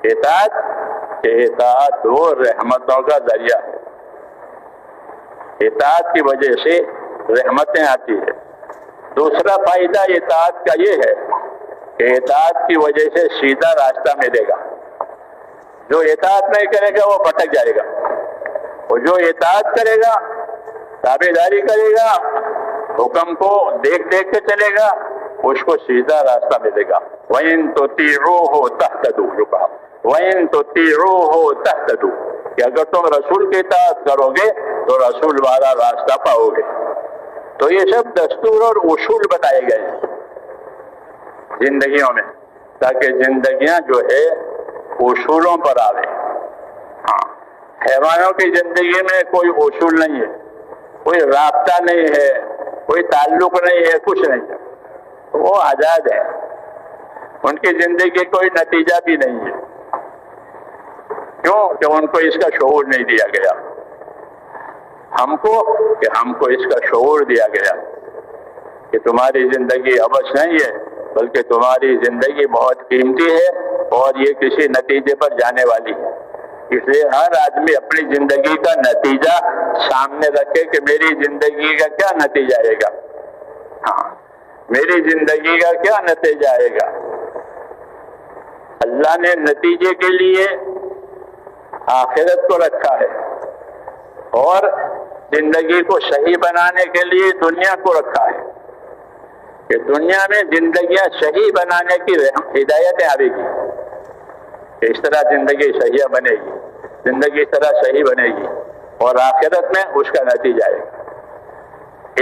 اطاعت وہ رحمتوں کا ذریعہ ہے. اطاعت کی وجہ سے رحمتیں آتی ہیں. دوسرا فائدہ اطاعت کا یہ ہے کہ اطاعت کی وجہ سے سیدھا راستہ ملے گا. جو اطاعت نہیں کرے گا وہ بھٹک جائے گا، اور جو اطاعت کرے گا، تابعداری کرے گا، حکم کو دیکھ دیکھ کے چلے گا، اس کو سیدھا راستہ ملے گا. وَإِن تُطِيعُوهُ تَهْتَدُوا، جو کہا وَإِن تُطِيعُوهُ تَهْتَدُوا کہ اگر تم رسول کی اطاعت کرو گے تو رسول والا راستہ پاؤ گے. تو یہ سب دستور اور اصول بتائے گئے ہیں زندگیوں میں، تاکہ زندگیاں جو ہے اصولوں پر آوے. ہاں، حیوانوں کی زندگی میں کوئی اصول نہیں ہے، کوئی رابطہ نہیں ہے، کوئی تعلق نہیں ہے، کچھ نہیں ہے. وہ آزاد ہے، ان کی زندگی کوئی نتیجہ بھی نہیں ہے. کیوں کہ ان کو اس کا شعور نہیں دیا گیا. ہم کو اس کا شعور دیا گیا کہ تمہاری زندگی ابش نہیں ہے، بلکہ تمہاری زندگی بہت قیمتی ہے اور یہ کسی نتیجے پر جانے والی ہے. اس لیے ہر آدمی اپنی زندگی کا نتیجہ سامنے رکھے کہ میری زندگی کا کیا نتیجہ آئے گا. ہاں، میری زندگی کا کیا نتیجہ آئے گا. اللہ نے نتیجے کے لیے آخرت کو رکھا ہے اور زندگی کو صحیح بنانے کے لیے دنیا کو رکھا ہے کہ دنیا میں زندگیاں صحیح بنانے کی ہدایتیں آئے گی کہ اس طرح زندگی صحیح بنے گی، زندگی اس طرح صحیح بنے گی، اور آخرت میں اس کا نتیجہ ہے.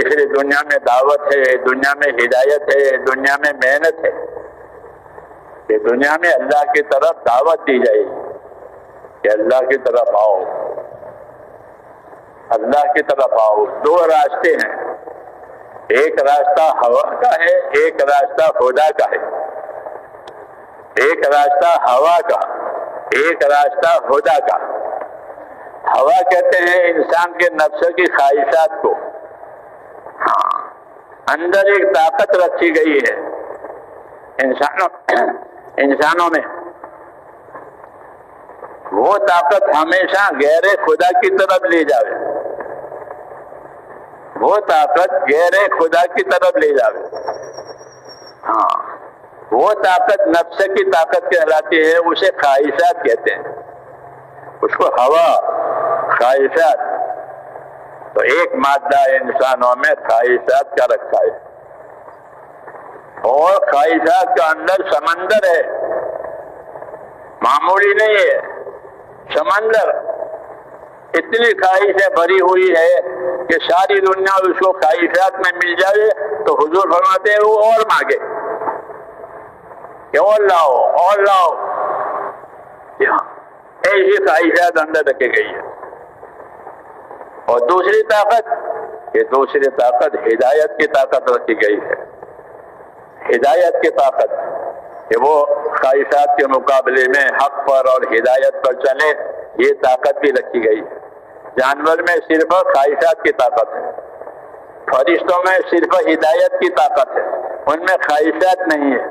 اس لیے دنیا میں دعوت ہے، دنیا میں ہدایت ہے، دنیا میں محنت ہے کہ دنیا میں اللہ کی طرف دعوت دی جائے گی کہ اللہ کی طرف آؤ، اللہ کی طرف آؤ. دو راستے ہیں، ایک راستہ ہوا کا ہے، ایک راستہ خدا کا ہے. ایک راستہ ہوا کا، ایک راستہ خدا کا. ہوا کہتے ہیں انسان کے نفس کی خواہشات کو. ہاں، اندر ایک طاقت رکھی گئی ہے انسانوں میں، وہ طاقت ہمیشہ غیر خدا کی طرف لے جاوے، وہ طاقت غیر خدا کی طرف لے جاوے. ہاں، وہ طاقت نفس کی طاقت کہلاتی ہے، اسے خواہشات کہتے ہیں، اس کو ہوا، خواہشات. تو ایک مادہ انسانوں میں خواہشات کا رکھا ہے، اور خواہشات کا اندر سمندر ہے، معمولی نہیں ہے. سمندر اتنی خواہشیں بھری ہوئی ہے کہ ساری دنیا اس کو خواہشات میں مل جائے تو حضور فرماتے ہیں وہ اور مانگے کہ اور لاؤ اور لاؤ. ایسی خواہشات اندر رکھی گئی ہے. اور دوسری طاقت، یہ دوسری طاقت ہدایت کی طاقت رکھی گئی ہے. ہدایت کی طاقت کہ وہ خواہشات کے مقابلے میں حق پر اور ہدایت پر چلے، یہ طاقت بھی رکھی گئی ہے. جانور میں صرف خواہشات کی طاقت ہے، فرشتوں میں صرف ہدایت کی طاقت ہے، ان میں خواہشات نہیں ہے.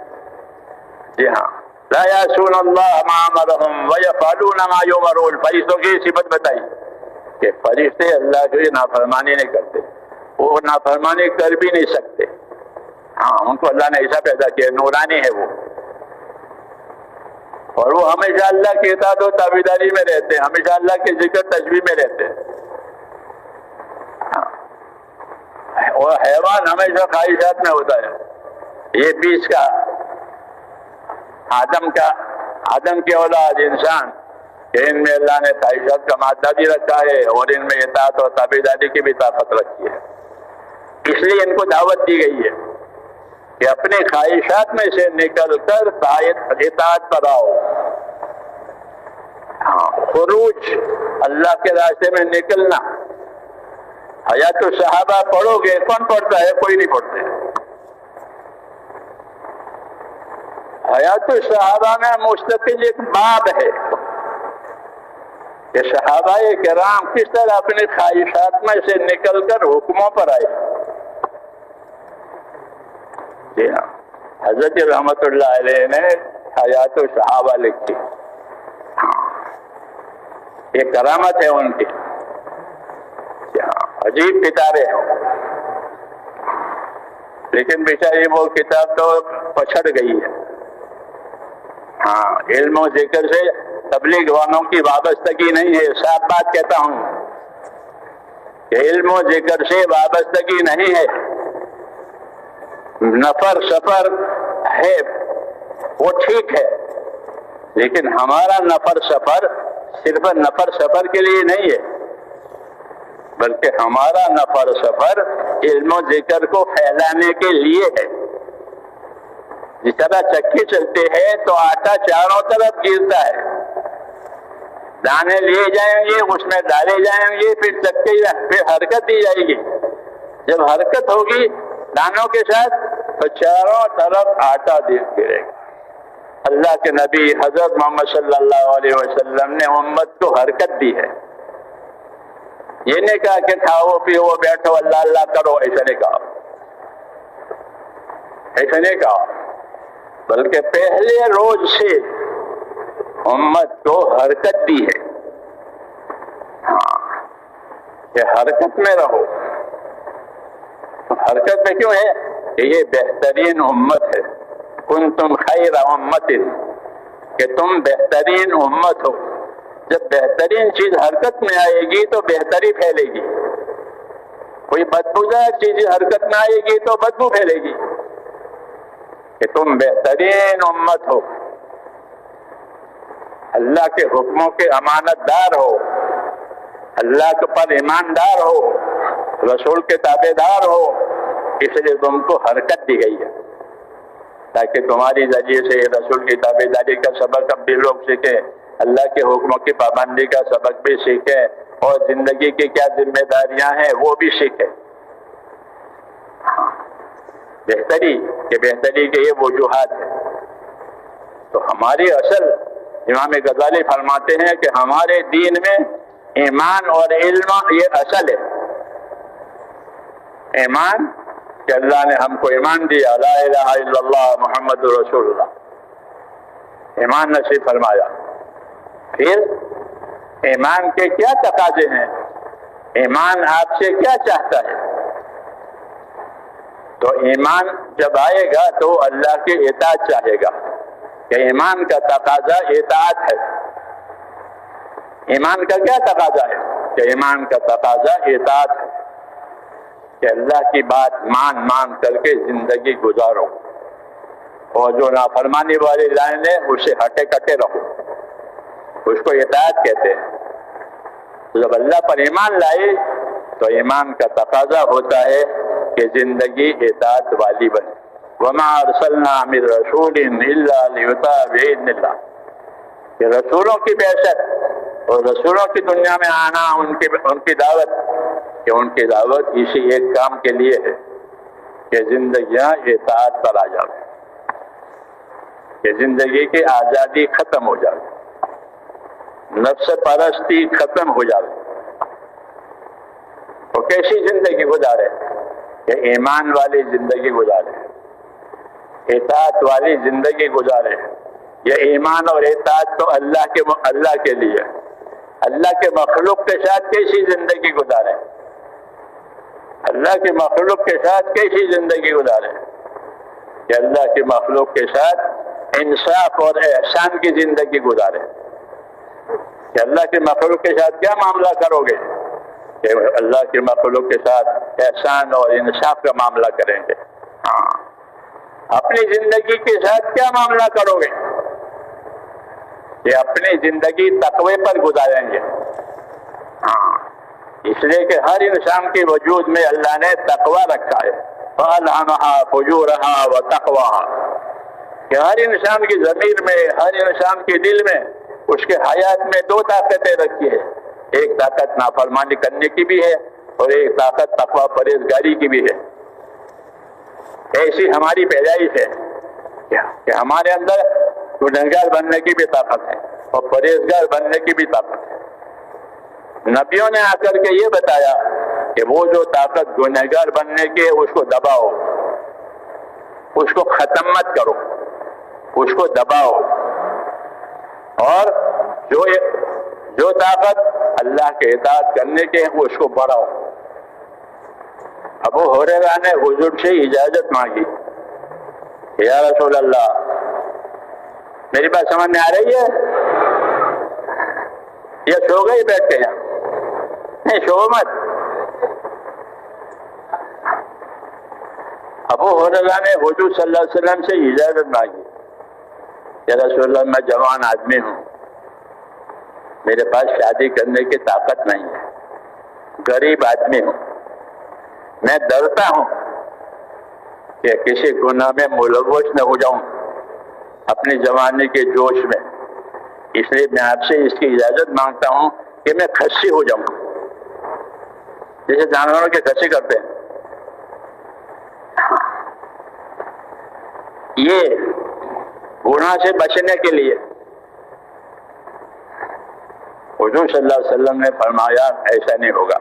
جی ہاں، لا یعصون اللہ ما امرهم ویفعلون ما یؤمرون. فرشتوں کی صفت بتائی کہ فرشتے اللہ کی نافرمانی نہیں کرتے، وہ نافرمانی کر بھی نہیں سکتے. ہاں، ان کو اللہ نے ایسا پیدا کیا، نورانی ہے وہ، اور وہ ہمیشہ اللہ کی اطاعت و تابعداری میں رہتے ہیں، ہمیشہ اللہ کے ذکر تسبیح میں رہتے ہیں. اور حیوان ہمیشہ خواہشات میں ہوتا ہے. یہ بیچ کا آدم کی اولاد انسان، ان میں اللہ نے خواہشات کا مادہ بھی رکھا ہے اور ان میں اطاعت اور تابعداری کی بھی طاقت رکھی ہے. اس لیے ان کو دعوت دی گئی ہے کہ اپنے خواہشات میں سے نکل کر اطاعت پر آؤ. ہاں، خروج اللہ کے راستے میں نکلنا. حیات الصحابہ پڑھو گے، کون پڑھتا ہے؟ کوئی نہیں پڑھتے. حیات الصحابہ میں مستقل ایک باب ہے کہ صحابہ کرام کس طرح اپنی خواہشات میں سے نکل کر حکموں پر آئے. جی ہاں، حضرت رحمت اللہ علیہ نے حیات الصحابہ لکھی. یہ کرامت ہے ان کی. عجیب کتابیں ہیں، لیکن بیچاری وہ کتاب تو پچھڑ گئی ہے. ہاں، علم و ذکر سے تبلیغ والوں کی وابستگی نہیں ہے. صاف بات کہتا ہوں کہ علم و ذکر سے وابستگی نہیں ہے. نفر سفر ہے وہ ٹھیک ہے، لیکن ہمارا نفر سفر صرف نفر سفر کے لیے نہیں ہے، بلکہ ہمارا نفر سفر علم و ذکر کو پھیلانے کے لیے ہے. جس طرح چکی چلتے ہیں تو آٹا چاروں طرف گرتا ہے، دانے لیے جائیں گے، اس میں ڈالے جائیں گے، پھر چکی پھر حرکت دی جائے گی. جب حرکت ہوگی دانوں کے ساتھ تو چاروں طرف آٹا گرے گا. اللہ کے نبی حضرت محمد صلی اللہ علیہ وسلم نے امت کو حرکت دی ہے. یہ نہیں کہا کہ کھاؤ پیو بیٹھو اللہ اللہ کرو، ایسا نہیں کہا، ایسا نہیں کہا، بلکہ پہلے روز سے امت کو حرکت دی ہے. ہاں، کہ حرکت میں رہو. حرکت میں کیوں ہے کہ یہ بہترین امت ہے. کنتم خیر امت، کہ تم بہترین امت ہو. جب بہترین چیز حرکت میں آئے گی تو بہتری پھیلے گی. کوئی بدبودار چیز حرکت میں آئے گی تو بدبو پھیلے گی. کہ تم بہترین امت ہو، اللہ کے حکموں کے امانت دار ہو، اللہ کے پر ایماندار ہو، رسول کے تابع دار ہو. اس لیے تم کو حرکت دی گئی ہے تاکہ تمہاری ذریعے سے رسول کی تابع داری کا سبق اب بھی لوگ سیکھیں، اللہ کے حکموں کی پابندی کا سبق بھی سیکھیں، اور زندگی کی کیا ذمہ داریاں ہیں وہ بھی سیکھیں. بہتری کے یہ وجوہات ہیں. تو ہماری اصل امام غزالی فرماتے ہیں کہ ہمارے دین میں ایمان اور علم یہ اصل ہے. ایمان کہ اللہ نے ہم کو ایمان دیا، لا الہ الا اللہ محمد رسول اللہ، ایمان نصیب فرمایا. پھر ایمان کے کیا تقاضے ہیں، ایمان آپ سے کیا چاہتا ہے. تو ایمان جب آئے گا تو اللہ کی اطاعت چاہے گا، کہ ایمان کا تقاضا اطاعت ہے. ایمان کا کیا تقاضا ہے کہ ایمان کا تقاضا اطاعت ہے، کہ اللہ کی بات مان کر کے زندگی گزارو، اور جو نافرمانی والی لائن ہے اس سے ہٹے کٹے رہو. اس کو اطاعت کہتے ہیں. جب اللہ پر ایمان لائے تو ایمان کا تقاضا ہوتا ہے کہ زندگی اطاعت والی بنے. وما ارسلنا من رسول الا لیطاع باذن اللہ، کہ رسولوں کی بعثت اور رسولوں کی دنیا میں آنا، ان کی دعوت، کہ ان کی دعوت اسی ایک کام کے لیے ہے کہ زندگیاں اطاعت پر آ جائے، کہ زندگی کی آزادی ختم ہو جائے، نفس پرستی ختم ہو جائے. وہ کیسی زندگی گزارے کہ ایمان والی زندگی گزارے، اطاعت والی زندگی گزارے. یہ ایمان اور اطاعت تو اللہ کے لیے، اللہ کے مخلوق کے ساتھ کیسی زندگی گزارے، اللہ کے مخلوق کے ساتھ کیسی زندگی گزارے، کہ اللہ کے مخلوق کے ساتھ انصاف اور احسان کی زندگی گزارے. کہ اللہ کے مخلوق کے ساتھ کیا معاملہ کرو گے، کہ اللہ کے مخلوق کے ساتھ احسان اور انصاف کا معاملہ کریں گے. ہاں، اپنی زندگی کے ساتھ کیا معاملہ کرو گے، کہ اپنی زندگی تقوی پر گزاریں گے. ہاں، اس لیے کہ ہر انسان کے وجود میں اللہ نے تقوی رکھا ہے. فَأَلْهَمَهَا فُجُورَهَا وَتَقْوَاهَا، کہ ہر انسان کی ضمیر میں، ہر انسان کے دل میں، اس کے حیات میں دو طاقتیں رکھی ہے. ایک طاقت نافرمانی کرنے کی بھی ہے اور ایک طاقت تقوی پرہیزگاری کی بھی ہے. ایسی ہماری پیدائش ہے کہ ہمارے اندر گنہگار بننے کی بھی طاقت ہے اور پرہیزگار بننے کی بھی طاقت ہے. نبیوں نے آ کر کے یہ بتایا کہ وہ جو طاقت گنہگار بننے کی ہے اس کو دباؤ، اس کو ختم مت کرو، اس کو دباؤ، اور جو طاقت اللہ کے اطاعت کرنے کے ہے اس کو بڑھاؤ۔ ابو ہریرہ نے حضور سے اجازت مانگی، یا رسول اللہ میری بات سمجھ میں آ رہی ہے؟ یا سو گئی بیٹھ کے یہاں؟ نہیں سو مت۔ ابو ہریرہ نے حضور صلی اللہ علیہ وسلم سے اجازت مانگی، یا رسول اللہ میں جوان آدمی ہوں، میرے پاس شادی کرنے کی طاقت نہیں ہے، غریب آدمی ہوں، میں ڈرتا ہوں کہ کسی گناہ میں ملوث نہ ہو جاؤں اپنی جوانی کے جوش میں، اس لیے میں آپ سے اس کی اجازت مانگتا ہوں کہ میں خصی ہو جاؤں، جیسے جانوروں کے خصی کرتے ہیں۔ یہ گناہ سے بچنے کے لیے حضور صلی اللہ علیہ وسلم نے فرمایا ایسا نہیں ہوگا،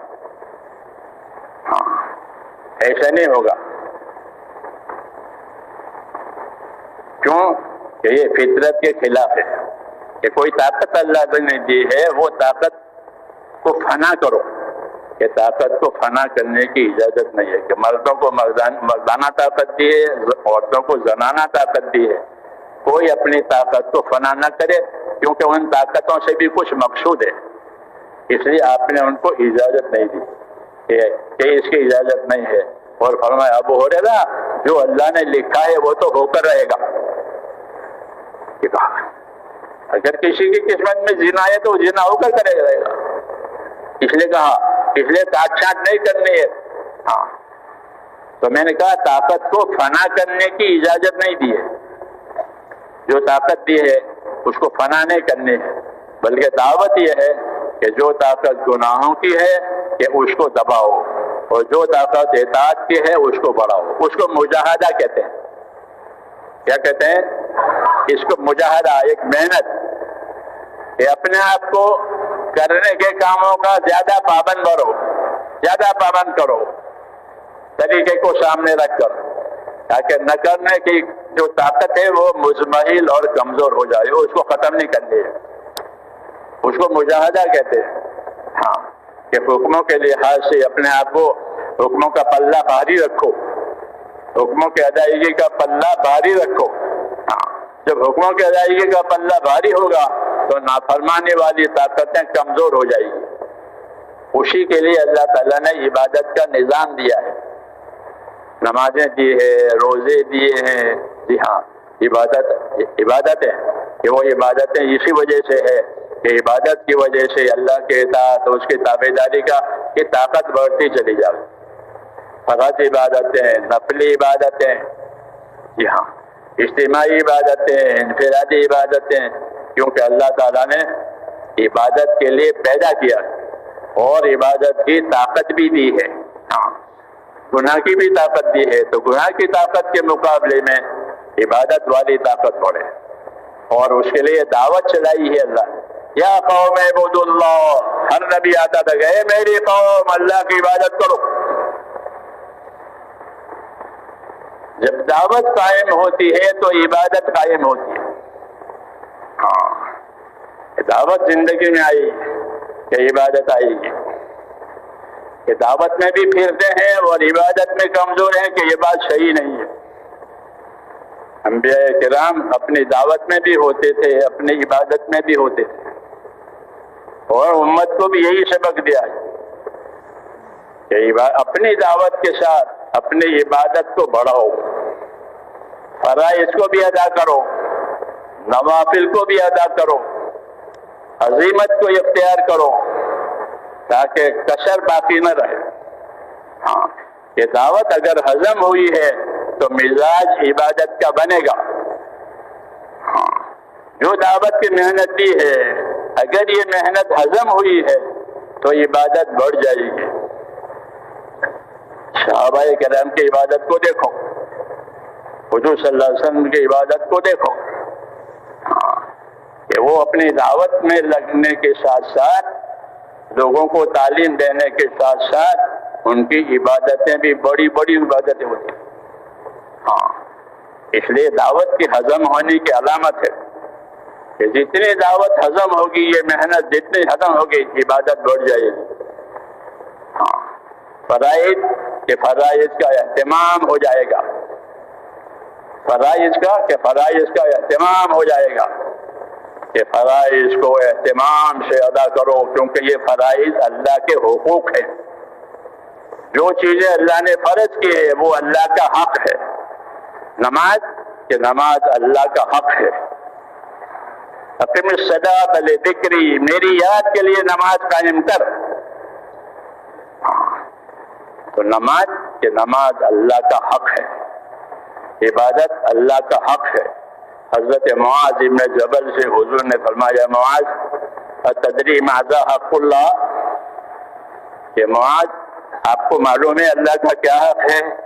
ایسا نہیں ہوگا، کیوں کہ یہ فطرت کے خلاف ہے کہ کوئی طاقت اللہ نے دی ہے وہ طاقت کو فنا کرو، کہ طاقت کو فنا کرنے کی اجازت نہیں ہے، کہ مردوں کو مردانہ طاقت دی ہے، عورتوں کو زنانہ طاقت دی ہے، کوئی اپنی طاقت کو فنا نہ کرے، کیونکہ ان طاقتوں سے بھی کچھ مقصود ہے، اس لیے آپ نے ان کو اجازت نہیں دی کہ اس کی اجازت نہیں ہے۔ اور فرمایا ابو ہریرہ جو اللہ نے لکھا ہے وہ تو ہو کر رہے گا، اگر کسی کی قسمت میں زنا ہے تو زنا ہو کر کرے رہے گا، اس لیے کہا، اس لیے کاٹ چھانٹ نہیں کرنی ہے۔ ہاں تو میں نے کہا طاقت کو فنا کرنے کی اجازت نہیں دی ہے، جو طاقت دی ہے اس کو فنا نہیں کرنی ہے، بلکہ دعوت یہ ہے کہ جو طاقت گناہوں کی ہے کہ اس کو دباؤ، اور جو طاقت اطاعت کی ہے اس کو بڑھاؤ، اس کو مجاہدہ کہتے ہیں۔ کیا کہتے ہیں؟ اس کو مجاہدہ، ایک محنت کہ اپنے آپ کو کرنے کے کاموں کا زیادہ پابند بنو، زیادہ پابند کرو طریقے کو سامنے رکھ کر، تاکہ نہ کرنے کی جو طاقت ہے وہ مزمحل اور کمزور ہو جائے، اس کو ختم نہیں کرنی ہے، اس کو مجاہدہ کہتے ہیں۔ ہاں کہ حکموں کے لحاظ سے اپنے آپ کو حکموں کا پلہ بھاری رکھو، حکموں کی ادائیگی کا پلہ بھاری رکھو۔ ہاں جب حکموں کی ادائیگی کا پلہ بھاری ہوگا تو نافرمانی والی طاقتیں کمزور ہو جائیں گی۔ اسی کے لیے اللہ تعالیٰ نے عبادت کا نظام دیا ہے، نمازیں دی ہے، روزے دیے ہیں، جی ہاں عبادت ہے کہ وہ عبادتیں اسی وجہ سے ہے کہ عبادت کی وجہ سے اللہ کے اطاعت اور اس کی تابعداری کی طاقت بڑھتی چلی جائے۔ فرض عبادتیں، نفلی عبادتیں، جی ہاں اجتماعی عبادتیں، انفرادی عبادتیں، کیونکہ اللہ تعالیٰ نے عبادت کے لیے پیدا کیا اور عبادت کی طاقت بھی دی ہے۔ ہاں گناہ کی بھی طاقت دی ہے، تو گناہ کی طاقت کے مقابلے میں عبادت والی طاقت بڑھے، اور اس کے لیے دعوت چلائی ہے اللہ نے۔ یا قوم اعبدوا اللہ، ہر نبی آتا تھا کہ اے میری قوم اللہ کی عبادت کرو۔ جب دعوت قائم ہوتی ہے تو عبادت قائم ہوتی ہے۔ ہاں دعوت زندگی میں آئی کہ عبادت آئے گی، کہ دعوت میں بھی پھرتے ہیں اور عبادت میں کمزور ہیں کہ یہ بات صحیح نہیں ہے۔ انبیاء کرام اپنی دعوت میں بھی ہوتے تھے، اپنی عبادت میں بھی ہوتے تھے، اور امت کو بھی یہی سبق دیا ہے کہ اپنی دعوت کے ساتھ اپنی عبادت کو بڑھاؤ، فرائض کو بھی ادا کرو، نوافل کو بھی ادا کرو، عزیمت کو اختیار کرو، تاکہ کسر باقی نہ رہے۔ ہاں یہ دعوت اگر ہضم ہوئی ہے تو مزاج عبادت کا بنے گا۔ ہاں جو دعوت کی محنت دی ہے اگر یہ محنت ہضم ہوئی ہے تو عبادت بڑھ جائے گی۔ صحابہ کرام کی عبادت کو دیکھو، حضور صلی اللہ علیہ وسلم کی عبادت کو دیکھو، کہ وہ اپنی دعوت میں لگنے کے ساتھ ساتھ، لوگوں کو تعلیم دینے کے ساتھ ساتھ ان کی عبادتیں بھی بڑی بڑی عبادتیں ہوتی ہیں۔ ہاں اس لیے دعوت کی ہضم ہونے کی علامت ہے کہ جتنی دعوت ہضم ہوگی، یہ محنت جتنی ہضم ہوگی، عبادت بڑھ جائے گی۔ فرائض کہ فرائض کا اہتمام ہو جائے گا، فرائض کا اہتمام ہو جائے گا کہ فرائض کو اہتمام سے ادا کرو، کیونکہ یہ فرائض اللہ کے حقوق ہیں۔ جو چیزیں اللہ نے فرض کی ہے وہ اللہ کا حق ہے۔ نماز کہ نماز اللہ کا حق ہے۔ اقم الصلاۃ لذکری، میری یاد کے لیے نماز قائم کر۔ تو نماز کہ نماز اللہ کا حق ہے، عبادت اللہ کا حق ہے۔ حضرت معاذ بن جبل سے حضور نے فرمایا، معاذ اتدری ماذا حق اللہ، کہ معاذ آپ کو معلوم ہے اللہ کا کیا حق ہے؟